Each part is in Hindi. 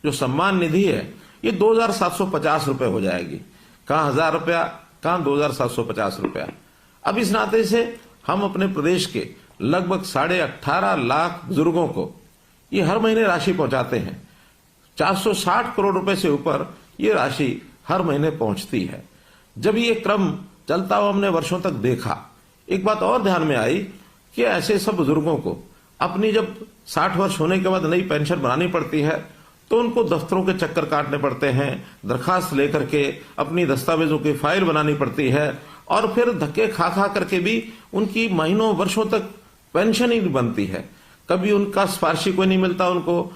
जो सम्मान निधि है ये 2,750 रुपए हो जाएगी। कहाँ 1,000 रुपया, कहाँ 2,750 रुपया। अब इस नाते से हम अपने प्रदेश के लगभग 18.5 लाख बुजुर्गों को ये हर महीने राशि पहुंचाते हैं। 460 करोड़ रुपए से ऊपर ये राशि हर महीने पहुंचती है। जब ये क्रम चलता हुआ हमने वर्षों तक देखा, एक बात और ध्यान में आई कि ऐसे सब बुजुर्गों को अपनी जब 60 वर्ष होने के बाद नई पेंशन बनानी पड़ती है तो उनको दफ्तरों के चक्कर काटने पड़ते हैं, दरखास्त लेकर के अपनी दस्तावेजों की फाइल बनानी पड़ती है और फिर धक्के खा खा करके भी उनकी महीनों वर्षों तक पेंशन ही नहीं बनती है। कभी उनका सिफारिशी कोई नहीं मिलता उनको।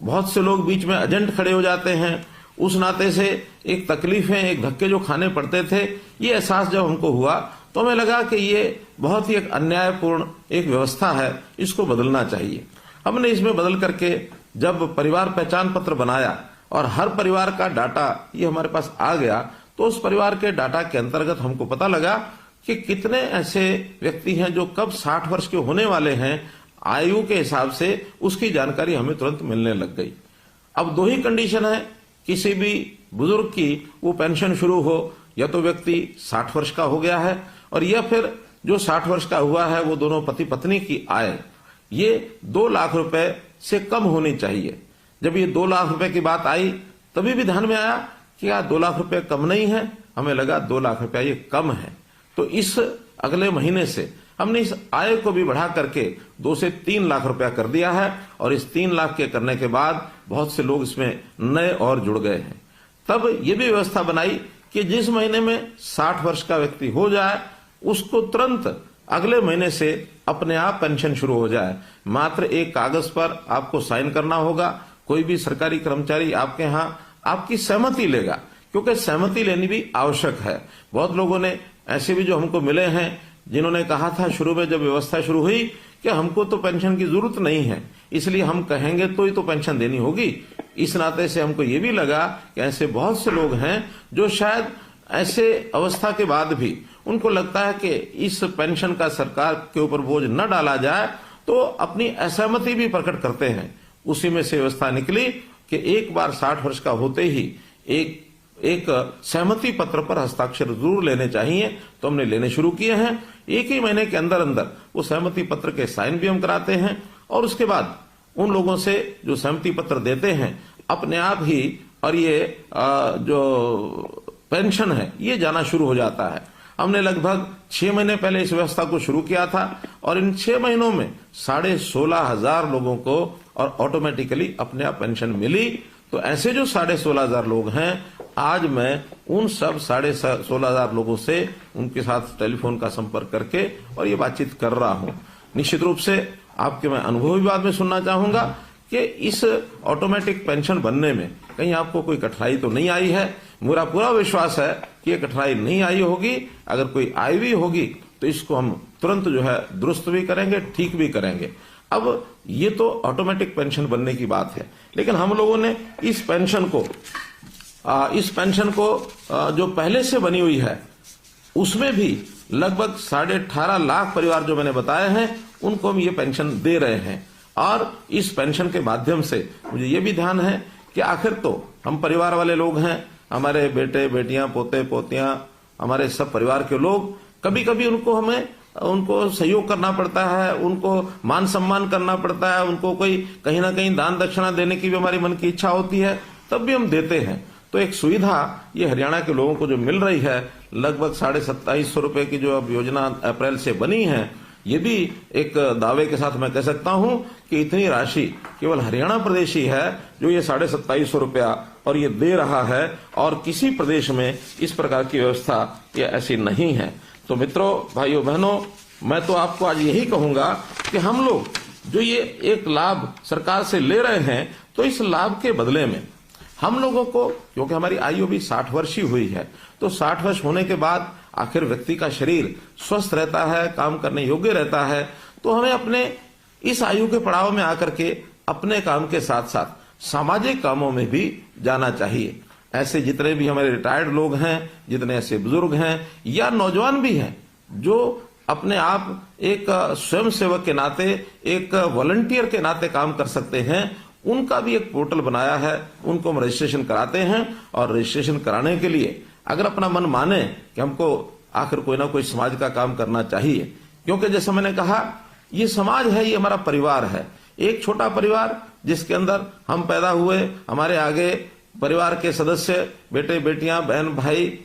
बहुत से लोग बीच में एजेंट खड़े हो जाते हैं। उस नाते से एक तकलीफें, एक धक्के जो खाने पड़ते थे, ये एहसास जब हमको हुआ तो हमें लगा कि ये बहुत ही एक अन्यायपूर्ण एक व्यवस्था है, इसको बदलना चाहिए। हमने इसमें बदल करके जब परिवार पहचान पत्र बनाया और हर परिवार का डाटा ये हमारे पास आ गया, तो उस परिवार के डाटा के अंतर्गत हमको पता लगा कि कितने ऐसे व्यक्ति हैं जो कब 60 वर्ष के होने वाले हैं, आयु के हिसाब से उसकी जानकारी हमें तुरंत मिलने लग गई। अब दो ही कंडीशन है किसी भी बुजुर्ग की वो पेंशन शुरू हो, या तो व्यक्ति 60 वर्ष का हो गया है और या फिर जो 60 वर्ष का हुआ है वो दोनों पति पत्नी की आय ये 2 लाख रुपए से कम होनी चाहिए। जब ये 2 लाख रुपए की बात आई तभी भी ध्यान में आया कि यार 2 लाख रुपए कम नहीं है, हमें लगा 2 लाख रुपया ये कम है। तो इस अगले महीने से हमने इस आय को भी बढ़ा करके 2 से 3 लाख रुपया कर दिया है और इस 3 लाख के करने के बाद बहुत से लोग इसमें नए और जुड़ गए हैं। तब ये भी व्यवस्था बनाई कि जिस महीने में 60 वर्ष का व्यक्ति हो जाए उसको तुरंत अगले महीने से अपने आप पेंशन शुरू हो जाए। मात्र एक कागज पर आपको साइन करना होगा। कोई भी सरकारी कर्मचारी आपके यहाँ आपकी सहमति लेगा, क्योंकि सहमति लेनी भी आवश्यक है। बहुत लोगों ने ऐसे भी जो हमको मिले हैं जिन्होंने कहा था शुरू में जब व्यवस्था शुरू हुई कि हमको तो पेंशन की जरूरत नहीं है, इसलिए हम कहेंगे तो ही तो पेंशन देनी होगी। इस नाते से हमको ये भी लगा कि ऐसे बहुत से लोग हैं जो शायद ऐसे अवस्था के बाद भी उनको लगता है कि इस पेंशन का सरकार के ऊपर बोझ न डाला जाए, तो अपनी असहमति भी प्रकट करते हैं। उसी में से व्यवस्था निकली कि एक बार 60 वर्ष का होते ही एक सहमति पत्र पर हस्ताक्षर जरूर लेने चाहिए। तो हमने लेने शुरू किए हैं। एक ही महीने के अंदर अंदर वो सहमति पत्र के साइन भी हम कराते हैं और उसके बाद उन लोगों से जो सहमति पत्र देते हैं अपने आप ही और ये जो पेंशन है ये जाना शुरू हो जाता है। हमने लगभग 6 महीने पहले इस व्यवस्था को शुरू किया था और इन 6 महीनों में 16,500 लोगों को और ऑटोमेटिकली अपने आप पेंशन मिली। तो ऐसे जो 16,500 लोग हैं, आज मैं उन सब 16,500 लोगों से उनके साथ टेलीफोन का संपर्क करके और ये बातचीत कर रहा हूं। निश्चित रूप से आपके मैं अनुभव भी बाद में सुनना चाहूंगा कि इस ऑटोमेटिक पेंशन बनने में कहीं आपको कोई कठिनाई तो नहीं आई है। मेरा पूरा विश्वास है कि ये कठिनाई नहीं आई होगी। अगर कोई आई भी होगी तो इसको हम तुरंत जो है दुरुस्त भी करेंगे, ठीक भी करेंगे। अब ये तो ऑटोमेटिक पेंशन बनने की बात है, लेकिन हम लोगों ने इस पेंशन को जो पहले से बनी हुई है उसमें भी लगभग 18.5 लाख परिवार जो मैंने बताए हैं उनको हम ये पेंशन दे रहे हैं। और इस पेंशन के माध्यम से मुझे ये भी ध्यान है कि आखिर तो हम परिवार वाले लोग हैं, हमारे बेटे बेटियां पोते पोतियां हमारे सब परिवार के लोग, कभी कभी उनको सहयोग करना पड़ता है, उनको मान सम्मान करना पड़ता है, उनको कोई कहीं ना कहीं दान दक्षिणा देने की भी हमारी मन की इच्छा होती है, तब भी हम देते हैं। तो एक सुविधा ये हरियाणा के लोगों को जो मिल रही है, लगभग 2750 रुपए की जो अब योजना अप्रैल से बनी है, ये भी एक दावे के साथ मैं कह सकता हूं कि इतनी राशि केवल हरियाणा प्रदेश ही है जो ये 2750 रुपया और ये दे रहा है, और किसी प्रदेश में इस प्रकार की व्यवस्था ये ऐसी नहीं है। तो मित्रों, भाइयों बहनों, मैं तो आपको आज यही कहूंगा कि हम लोग जो ये एक लाभ सरकार से ले रहे हैं, तो इस लाभ के बदले में हम लोगों को, क्योंकि हमारी आयु भी 60 वर्ष ही हुई है, तो 60 वर्ष होने के बाद आखिर व्यक्ति का शरीर स्वस्थ रहता है, काम करने योग्य रहता है, तो हमें अपने इस आयु के पड़ाव में आकर के अपने काम के साथ साथ सामाजिक कामों में भी जाना चाहिए। ऐसे जितने भी हमारे रिटायर्ड लोग हैं, जितने ऐसे बुजुर्ग हैं या नौजवान भी हैं जो अपने आप एक स्वयं सेवक के नाते, एक वॉलंटियर के नाते काम कर सकते हैं, उनका भी एक पोर्टल बनाया है, उनको हम रजिस्ट्रेशन कराते हैं। और रजिस्ट्रेशन कराने के लिए अगर अपना मन माने कि हमको आखिर कोई ना कोई समाज का काम करना चाहिए, क्योंकि जैसे मैंने कहा ये समाज है, ये हमारा परिवार है, एक छोटा परिवार जिसके अंदर हम पैदा हुए, हमारे आगे परिवार के सदस्य, बेटे बेटियां, बहन भाई,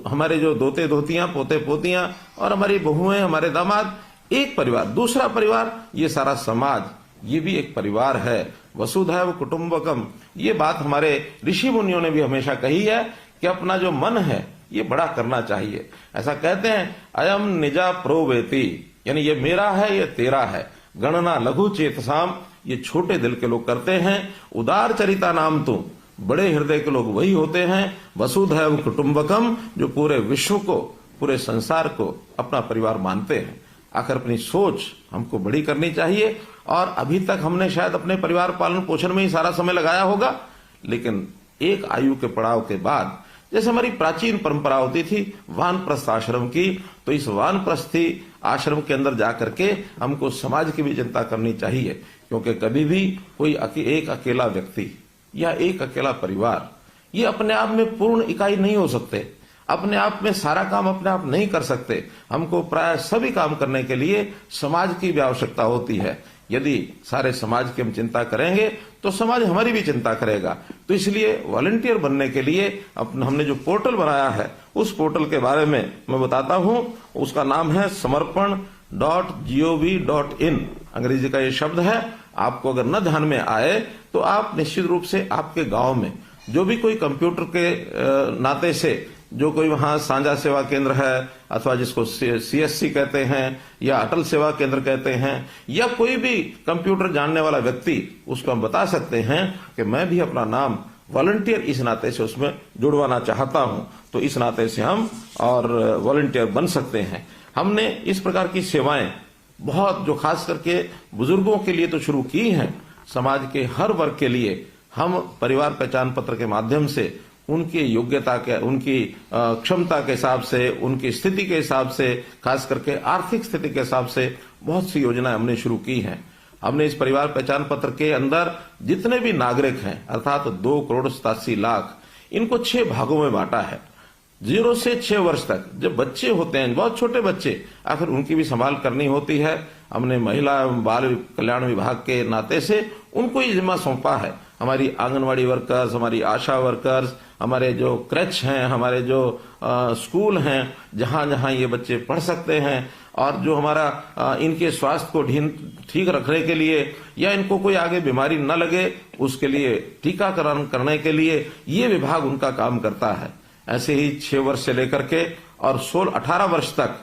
हमारे जो दोते दोतियां, पोते पोतियां और हमारी बहुएं, हमारे दामाद, एक परिवार। दूसरा परिवार ये सारा समाज, ये भी एक परिवार है। वसुधैव कुटुंबकम, ये बात हमारे ऋषि मुनियों ने भी हमेशा कही है कि अपना जो मन है ये बड़ा करना चाहिए। ऐसा कहते हैं अयम निजा प्रोवेति, यानी ये मेरा है, ये तेरा है। गणना लघु चेतसाम, ये छोटे दिल के लोग करते हैं। उदार चरिता नाम तू, बड़े हृदय के लोग वही होते हैं। वसुधैव कुटुंबकम, जो पूरे विश्व को, पूरे संसार को अपना परिवार मानते हैं। आखिर अपनी सोच हमको बड़ी करनी चाहिए। और अभी तक हमने शायद अपने परिवार पालन पोषण में ही सारा समय लगाया होगा, लेकिन एक आयु के पड़ाव के बाद, जैसे हमारी प्राचीन परंपरा होती थी वानप्रस्थ आश्रम की, तो इस वानप्रस्थी आश्रम के अंदर जाकर के हमको समाज की भी चिंता करनी चाहिए। क्योंकि कभी भी कोई एक अकेला व्यक्ति या एक अकेला परिवार ये अपने आप में पूर्ण इकाई नहीं हो सकते, अपने आप में सारा काम अपने आप नहीं कर सकते। हमको प्राय सभी काम करने के लिए समाज की भी आवश्यकता होती है। यदि सारे समाज की हम चिंता करेंगे तो समाज हमारी भी चिंता करेगा। तो इसलिए वॉलंटियर बनने के लिए हमने जो पोर्टल बनाया है, उस पोर्टल के बारे में मैं बताता हूं। उसका नाम है samarpan.gov.in, अंग्रेजी का ये शब्द है। आपको अगर न ध्यान में आए तो आप निश्चित रूप से आपके गांव में जो भी कोई कंप्यूटर के नाते से जो कोई वहां साझा सेवा केंद्र है, अथवा जिसको CSC कहते हैं या अटल सेवा केंद्र कहते हैं, या कोई भी कंप्यूटर जानने वाला व्यक्ति, उसको हम बता सकते हैं कि मैं भी अपना नाम वॉलंटियर इस नाते से उसमें जुड़वाना चाहता हूं। तो इस नाते से हम और वॉलंटियर बन सकते हैं। हमने इस प्रकार की सेवाएं बहुत, जो खास करके बुजुर्गों के लिए तो शुरू की हैं, समाज के हर वर्ग के लिए हम परिवार पहचान पत्र के माध्यम से उनकी योग्यता के, उनकी क्षमता के हिसाब से, उनकी स्थिति के हिसाब से, खास करके आर्थिक स्थिति के हिसाब से बहुत सी योजनाएं हमने शुरू की हैं। हमने इस परिवार पहचान पत्र के अंदर जितने भी नागरिक हैं, अर्थात 2,87,00,000, इनको 6 भागों में बांटा है। 0 से 6 वर्ष तक जब बच्चे होते हैं, बहुत छोटे बच्चे, आखिर उनकी भी संभाल करनी होती है। हमने महिला एवं बाल कल्याण विभाग के नाते से उनको ये जिम्मा सौंपा है। हमारी आंगनवाड़ी वर्कर्स, हमारी आशा वर्कर्स, हमारे जो क्रच हैं, हमारे जो स्कूल हैं, जहां जहां ये बच्चे पढ़ सकते हैं, और जो हमारा इनके स्वास्थ्य को ठीक रखने के लिए या इनको कोई आगे बीमारी न लगे उसके लिए टीकाकरण करने के लिए ये विभाग उनका काम करता है। ऐसे ही 6 वर्ष से लेकर के और 16-18 वर्ष तक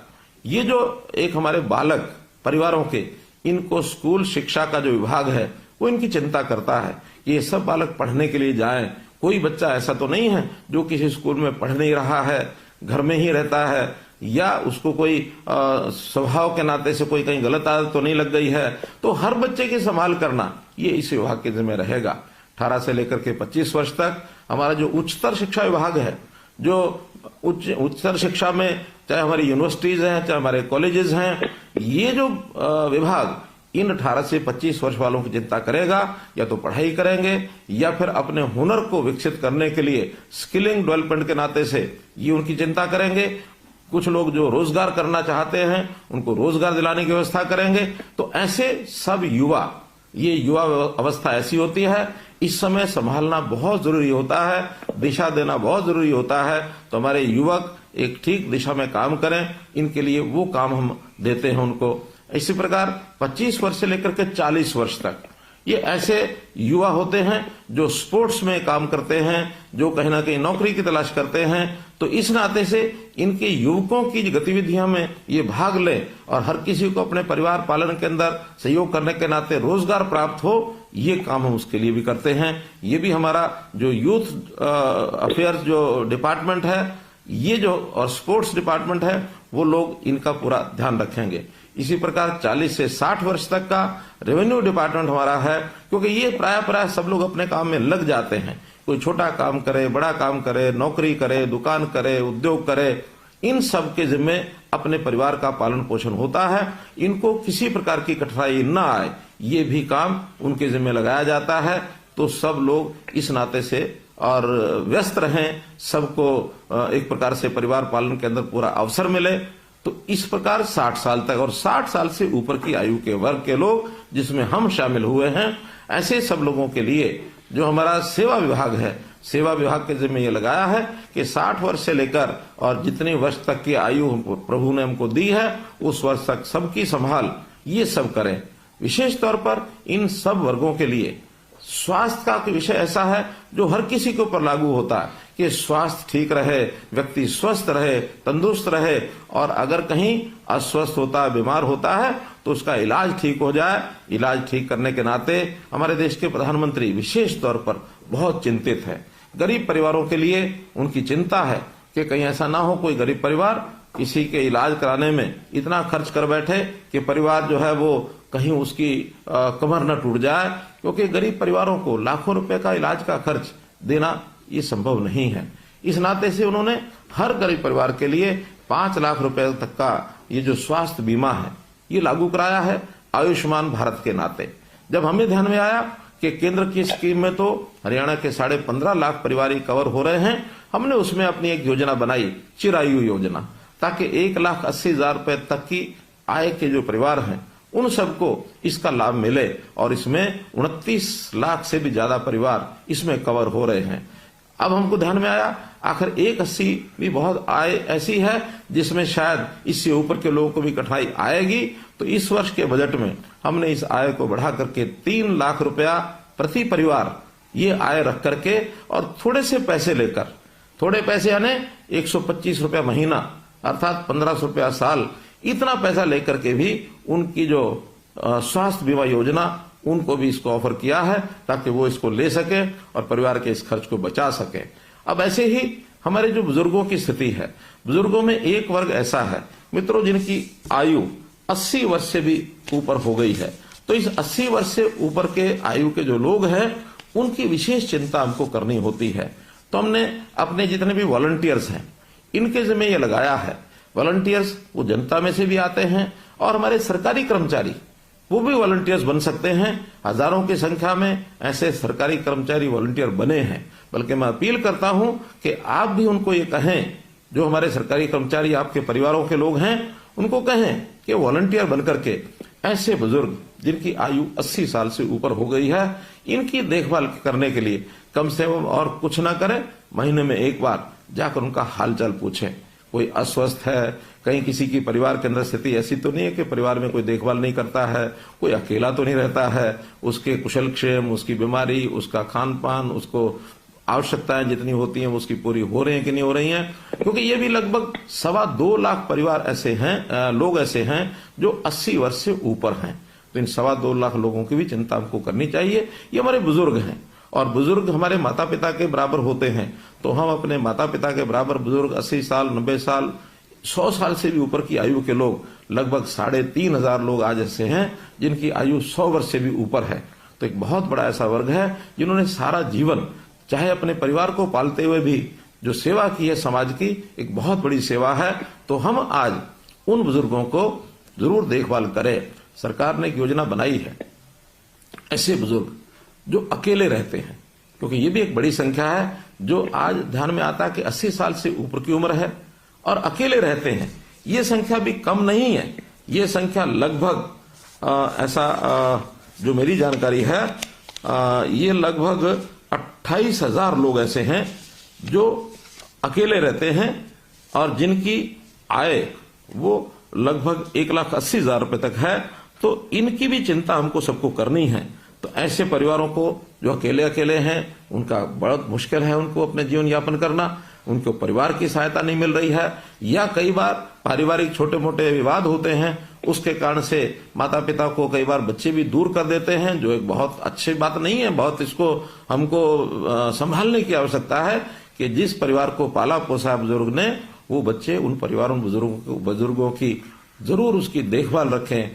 ये जो एक हमारे बालक परिवारों के, इनको स्कूल शिक्षा का जो विभाग है वो इनकी चिंता करता है कि ये सब बालक पढ़ने के लिए जाएं। कोई बच्चा ऐसा तो नहीं है जो किसी स्कूल में पढ़ नहीं रहा है, घर में ही रहता है, या उसको कोई स्वभाव के नाते से कोई कहीं गलत आदत तो नहीं लग गई है। तो हर बच्चे की संभाल करना ये इस विभाग के जिम्मे रहेगा। 18 से लेकर के 25 वर्ष तक हमारा जो उच्चतर शिक्षा विभाग है, जो उच्चतर शिक्षा में चाहे हमारी यूनिवर्सिटीज हैं, चाहे हमारे कॉलेजेस हैं, ये जो विभाग इन 18 से 25 वर्ष वालों की चिंता करेगा। या तो पढ़ाई करेंगे या फिर अपने हुनर को विकसित करने के लिए स्किलिंग डेवलपमेंट के नाते से ये उनकी चिंता करेंगे। कुछ लोग जो रोजगार करना चाहते हैं उनको रोजगार दिलाने की व्यवस्था करेंगे। तो ऐसे सब युवा, ये युवा अवस्था ऐसी होती है, इस समय संभालना बहुत जरूरी होता है, दिशा देना बहुत जरूरी होता है। तो हमारे युवक एक ठीक दिशा में काम करें, इनके लिए वो काम हम देते हैं उनको। इसी प्रकार 25 वर्ष से लेकर के 40 वर्ष तक ये ऐसे युवा होते हैं जो स्पोर्ट्स में काम करते हैं, जो कहीं ना कहीं नौकरी की तलाश करते हैं। तो इस नाते से इनके युवकों की गतिविधियों में ये भाग ले और हर किसी को अपने परिवार पालन के अंदर सहयोग करने के नाते रोजगार प्राप्त हो, ये काम हम उसके लिए भी करते हैं। ये भी हमारा जो यूथ अफेयर्स जो डिपार्टमेंट है, ये जो और स्पोर्ट्स डिपार्टमेंट है, वो लोग इनका पूरा ध्यान रखेंगे। इसी प्रकार 40 से 60 वर्ष तक का रेवेन्यू डिपार्टमेंट हमारा है, क्योंकि ये प्राय सब लोग अपने काम में लग जाते हैं। कोई छोटा काम करे, बड़ा काम करे, नौकरी करे, दुकान करे, उद्योग करे, इन सब के जिम्मे अपने परिवार का पालन पोषण होता है। इनको किसी प्रकार की कठिनाई न आए, ये भी काम उनके जिम्मे लगाया जाता है। तो सब लोग इस नाते से और व्यस्त रहें, सबको एक प्रकार से परिवार पालन के अंदर पूरा अवसर मिले। तो इस प्रकार 60 साल तक और 60 साल से ऊपर की आयु के वर्ग के लोग, जिसमें हम शामिल हुए हैं, ऐसे सब लोगों के लिए जो हमारा सेवा विभाग है, सेवा विभाग के जिम्मे ये लगाया है कि 60 वर्ष से लेकर और जितने वर्ष तक की आयु प्रभु ने हमको दी है, उस वर्ष तक सबकी संभाल ये सब करें। विशेष तौर पर इन सब वर्गों के लिए स्वास्थ्य का विषय ऐसा है जो हर किसी के ऊपर लागू होता है कि स्वास्थ्य ठीक रहे, व्यक्ति स्वस्थ रहे, तंदुरुस्त रहे, और अगर कहीं अस्वस्थ होता है, बीमार होता है, तो उसका इलाज ठीक हो जाए। इलाज ठीक करने के नाते हमारे देश के प्रधानमंत्री विशेष तौर पर बहुत चिंतित है। गरीब परिवारों के लिए उनकी चिंता है कि कहीं ऐसा ना हो कोई गरीब परिवार किसी के इलाज कराने में इतना खर्च कर बैठे कि परिवार जो है वो कहीं उसकी कमर न टूट जाए, क्योंकि गरीब परिवारों को लाखों रुपए का इलाज का खर्च देना ये संभव नहीं है। इस नाते से उन्होंने हर गरीब परिवार के लिए 5 लाख रुपए तक का ये जो स्वास्थ्य बीमा है ये लागू कराया है आयुष्मान भारत के नाते। जब हमें ध्यान में आया कि केंद्र की स्कीम में तो हरियाणा के 15.5 लाख परिवार कवर हो रहे हैं, हमने उसमें अपनी एक योजना बनाई, चिरायु योजना, ताकि 1,80,000 रुपए तक की आय के जो परिवार हैं उन सबको इसका लाभ मिले। और इसमें 29 लाख से भी ज्यादा परिवार इसमें कवर हो रहे हैं। अब हमको ध्यान में आया आखिर 1,80 भी बहुत आय ऐसी है जिसमें शायद इससे ऊपर के लोगों को भी कठिनाई आएगी। तो इस वर्ष के बजट में हमने इस आय को बढ़ा करके 3 लाख रुपया प्रति परिवार ये आय रख करके और थोड़े से पैसे लेकर, थोड़े पैसे यानी 125 रुपया महीना अर्थात 1500 रुपया साल, इतना पैसा लेकर के भी उनकी जो स्वास्थ्य बीमा योजना उनको भी इसको ऑफर किया है ताकि वो इसको ले सके और परिवार के इस खर्च को बचा सके। अब ऐसे ही हमारे जो बुजुर्गों की स्थिति है, बुजुर्गों में एक वर्ग ऐसा है मित्रों जिनकी आयु 80 वर्ष से भी ऊपर हो गई है। तो इस 80 वर्ष से ऊपर के आयु के जो लोग हैं उनकी विशेष चिंता हमको करनी होती है। तो हमने अपने जितने भी वॉलंटियर्स हैं इनके जिम्मे ये लगाया है। वॉलंटियर्स वो जनता में से भी आते हैं और हमारे सरकारी कर्मचारी वो भी वॉलंटियर्स बन सकते हैं। हजारों की संख्या में ऐसे सरकारी कर्मचारी वॉलंटियर बने हैं। बल्कि मैं अपील करता हूं कि आप भी उनको ये कहें, जो हमारे सरकारी कर्मचारी आपके परिवारों के लोग हैं उनको कहें कि वॉलंटियर बनकर के ऐसे बुजुर्ग जिनकी आयु 80 साल से ऊपर हो गई है इनकी देखभाल करने के लिए कम से कम और कुछ ना करें, महीने में एक बार जाकर उनका हालचाल पूछें। कोई अस्वस्थ है, कहीं किसी की परिवार के अंदर स्थिति ऐसी तो नहीं है कि परिवार में कोई देखभाल नहीं करता है, कोई अकेला तो नहीं रहता है, उसके कुशल क्षेम, उसकी बीमारी, उसका खान पान, उसको आवश्यकताएं जितनी होती हैं उसकी पूरी हो रही हैं कि नहीं हो रही हैं। क्योंकि ये भी लगभग 2.25 लाख परिवार ऐसे हैं, लोग ऐसे हैं जो 80 वर्ष से ऊपर हैं। तो इन 2.25 लाख लोगों की भी चिंता हमको करनी चाहिए। ये हमारे बुजुर्ग हैं और बुजुर्ग हमारे माता पिता के बराबर होते हैं। तो हम अपने माता पिता के बराबर बुजुर्ग 80 साल, 90 साल, 100 साल से भी ऊपर की आयु के लोग लगभग 3,500 लोग आज ऐसे हैं जिनकी आयु 100 वर्ष से भी ऊपर है। तो एक बहुत बड़ा ऐसा वर्ग है जिन्होंने सारा जीवन चाहे अपने परिवार को पालते हुए भी जो सेवा की है समाज की, एक बहुत बड़ी सेवा है। तो हम आज उन बुजुर्गों को जरूर देखभाल करें। सरकार ने एक योजना बनाई है ऐसे बुजुर्ग जो अकेले रहते हैं, क्योंकि ये भी एक बड़ी संख्या है जो आज ध्यान में आता है कि 80 साल से ऊपर की उम्र है और अकेले रहते हैं। ये संख्या भी कम नहीं है। ये संख्या लगभग जो मेरी जानकारी है ये लगभग 28,000 लोग ऐसे हैं जो अकेले रहते हैं और जिनकी आय वो लगभग 1,80,000 रुपए तक है। तो इनकी भी चिंता हमको सबको करनी है। तो ऐसे परिवारों को जो अकेले हैं उनका बहुत मुश्किल है उनको अपने जीवन यापन करना, उनको परिवार की सहायता नहीं मिल रही है, या कई बार पारिवारिक छोटे मोटे विवाद होते हैं, उसके कारण से माता पिता को कई बार बच्चे भी दूर कर देते हैं, जो एक बहुत अच्छी बात नहीं है। बहुत इसको हमको संभालने की आवश्यकता है कि जिस परिवार को पाला पोसा बुजुर्ग ने, वो बच्चे उन परिवारों बुजुर्गों की जरूर उसकी देखभाल रखें,